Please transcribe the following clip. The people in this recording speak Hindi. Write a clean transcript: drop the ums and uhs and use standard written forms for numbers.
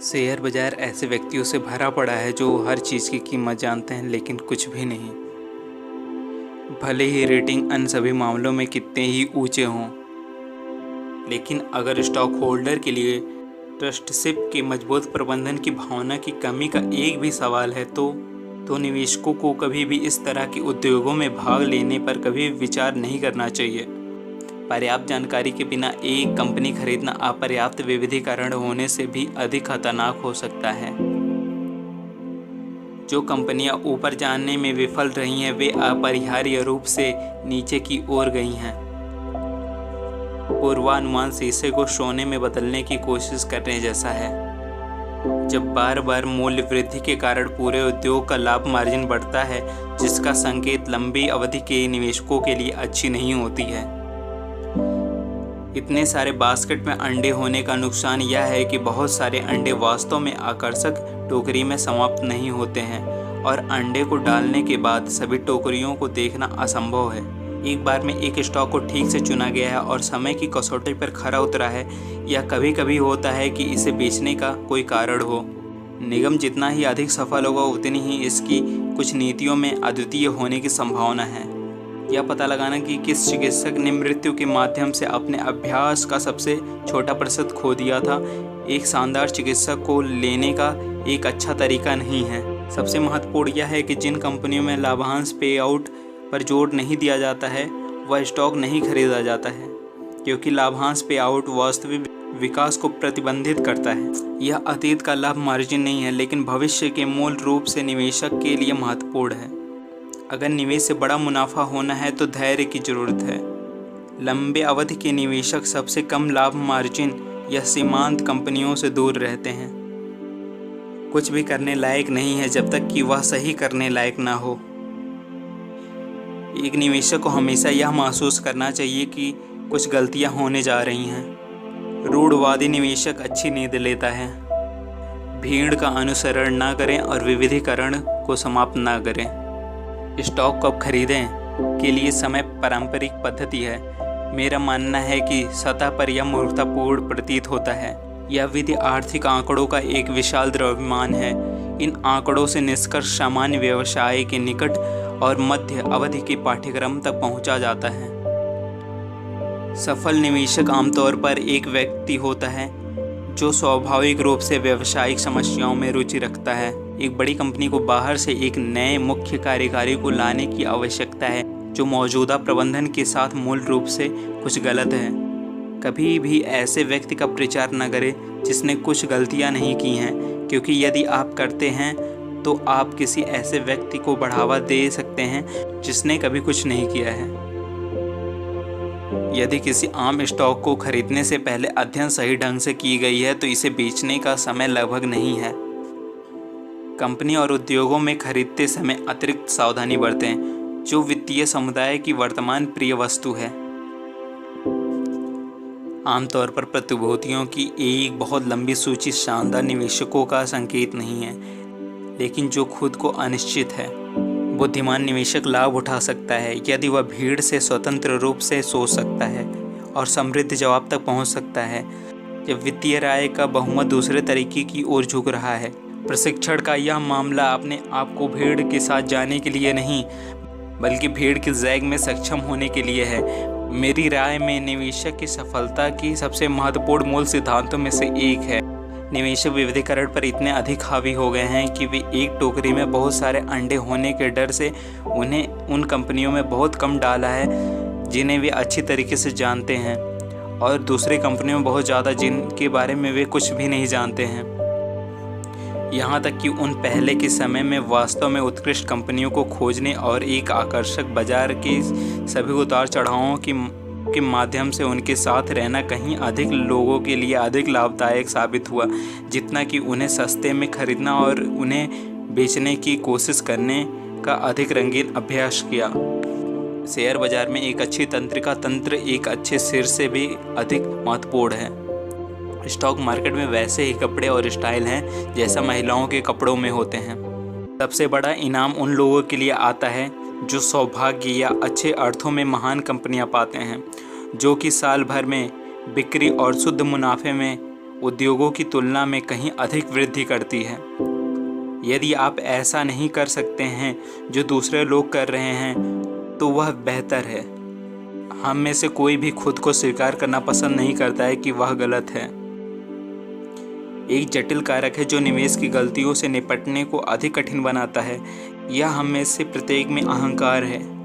शेयर बाजार ऐसे व्यक्तियों से भरा पड़ा है जो हर चीज़ की कीमत जानते हैं लेकिन कुछ भी नहीं। भले ही रेटिंग अन्य सभी मामलों में कितने ही ऊंचे हों, लेकिन अगर स्टॉक होल्डर के लिए ट्रस्टशिप के मजबूत प्रबंधन की भावना की कमी का एक भी सवाल है तो निवेशकों को कभी भी इस तरह के उद्योगों में भाग लेने पर कभी विचार नहीं करना चाहिए। पर्याप्त जानकारी के बिना एक कंपनी खरीदना अपर्याप्त विविधीकरण होने से भी अधिक खतरनाक हो सकता है। जो कंपनियां ऊपर जाने में विफल रही हैं वे अपरिहार्य रूप से नीचे की ओर गई हैं। पूर्वानुमान शीशे को सोने में बदलने की कोशिश करने जैसा है। जब बार बार मूल्य वृद्धि के कारण पूरे उद्योग का लाभ मार्जिन बढ़ता है, जिसका संकेत लंबी अवधि के निवेशकों के लिए अच्छी नहीं होती है। इतने सारे बास्केट में अंडे होने का नुकसान यह है कि बहुत सारे अंडे वास्तव में आकर्षक टोकरी में समाप्त नहीं होते हैं और अंडे को डालने के बाद सभी टोकरियों को देखना असंभव है। एक बार में एक स्टॉक को ठीक से चुना गया है और समय की कसौटी पर खरा उतरा है, या कभी कभी होता है कि इसे बेचने का कोई कारण हो। निगम जितना ही अधिक सफल होगा उतनी ही इसकी कुछ नीतियों में अद्वितीय होने की संभावना है। यह पता लगाना कि किस चिकित्सक ने मृत्यु के माध्यम से अपने अभ्यास का सबसे छोटा प्रतिशत खो दिया था, एक शानदार चिकित्सक को लेने का एक अच्छा तरीका नहीं है। सबसे महत्वपूर्ण यह है कि जिन कंपनियों में लाभांश पे आउट पर जोर नहीं दिया जाता है वह स्टॉक नहीं खरीदा जाता है, क्योंकि लाभांश पे आउट वास्तविक विकास को प्रतिबंधित करता है। यह अतीत का लाभ मार्जिन नहीं है, लेकिन भविष्य के मूल रूप से निवेशक के लिए महत्वपूर्ण है। अगर निवेश से बड़ा मुनाफा होना है तो धैर्य की जरूरत है। लंबे अवधि के निवेशक सबसे कम लाभ मार्जिन या सीमांत कंपनियों से दूर रहते हैं। कुछ भी करने लायक नहीं है जब तक कि वह सही करने लायक ना हो। एक निवेशक को हमेशा यह महसूस करना चाहिए कि कुछ गलतियां होने जा रही हैं। रूढ़वादी निवेशक अच्छी नींद लेता है। भीड़ का अनुसरण ना करें और विविधीकरण को समाप्त ना करें। स्टॉक कब खरीदें के लिए समय पारंपरिक पद्धति है। मेरा मानना है कि सतह पर यह मूर्खतापूर्ण प्रतीत होता है। यह विधि आर्थिक आंकड़ों का एक विशाल द्रव्यमान है। इन आंकड़ों से निष्कर्ष सामान्य व्यवसाय के निकट और मध्य अवधि के पाठ्यक्रम तक पहुंचा जाता है। सफल निवेशक आमतौर पर एक व्यक्ति होता है जो स्वाभाविक रूप से व्यावसायिक समस्याओं में रुचि रखता है। एक बड़ी कंपनी को बाहर से एक नए मुख्य कार्यकारी को लाने की आवश्यकता है जो मौजूदा प्रबंधन के साथ मूल रूप से कुछ गलत है। कभी भी ऐसे व्यक्ति का प्रचार न करें जिसने कुछ गलतियां नहीं की हैं, क्योंकि यदि आप करते हैं तो आप किसी ऐसे व्यक्ति को बढ़ावा दे सकते हैं जिसने कभी कुछ नहीं किया है। यदि किसी आम स्टॉक को खरीदने से पहले अध्ययन सही ढंग से की गई है तो इसे बेचने का समय लगभग नहीं है। कंपनी और उद्योगों में खरीदते समय अतिरिक्त सावधानी बरतें जो वित्तीय समुदाय की वर्तमान प्रिय वस्तु है। आमतौर पर प्रतिभूतियों की एक बहुत लंबी सूची शानदार निवेशकों का संकेत नहीं है, लेकिन जो खुद को अनिश्चित है। बुद्धिमान निवेशक लाभ उठा सकता है यदि वह भीड़ से स्वतंत्र रूप से सोच सकता है और समृद्ध जवाब तक पहुंच सकता है। जब वित्तीय राय का बहुमत दूसरे तरीके की ओर झुक रहा है। प्रशिक्षण का यह मामला अपने आप को भीड़ के साथ जाने के लिए नहीं, बल्कि भीड़ के जैग में सक्षम होने के लिए है। मेरी राय में निवेशक की सफलता की सबसे महत्वपूर्ण मूल सिद्धांतों में से एक है। निवेशक विविधीकरण पर इतने अधिक हावी हो गए हैं कि वे एक टोकरी में बहुत सारे अंडे होने के डर से उन्हें उन कंपनियों में बहुत कम डाला है जिन्हें वे अच्छी तरीके से जानते हैं, और दूसरी कंपनियों में बहुत ज़्यादा जिनके बारे में वे कुछ भी नहीं जानते हैं। यहाँ तक कि उन पहले के समय में वास्तव में उत्कृष्ट कंपनियों को खोजने और एक आकर्षक बाजार के सभी उतार चढ़ावों के माध्यम से उनके साथ रहना कहीं अधिक लोगों के लिए अधिक लाभदायक साबित हुआ, जितना कि उन्हें सस्ते में खरीदना और उन्हें बेचने की कोशिश करने का अधिक रंगीन अभ्यास किया। शेयर बाजार में एक अच्छी तंत्रिका तंत्र एक अच्छे सिर से भी अधिक महत्वपूर्ण है। स्टॉक मार्केट में वैसे ही कपड़े और स्टाइल हैं जैसा महिलाओं के कपड़ों में होते हैं। सबसे बड़ा इनाम उन लोगों के लिए आता है जो सौभाग्य या अच्छे अर्थों में महान कंपनियां पाते हैं, जो कि साल भर में बिक्री और शुद्ध मुनाफे में उद्योगों की तुलना में कहीं अधिक वृद्धि करती है। यदि आप ऐसा नहीं कर सकते हैं जो दूसरे लोग कर रहे हैं तो वह बेहतर है। हम में से कोई भी खुद को स्वीकार करना पसंद नहीं करता है कि वह गलत है। एक जटिल कारक है जो निवेश की गलतियों से निपटने को अधिक कठिन बनाता है। यह हम में से प्रत्येक में अहंकार है।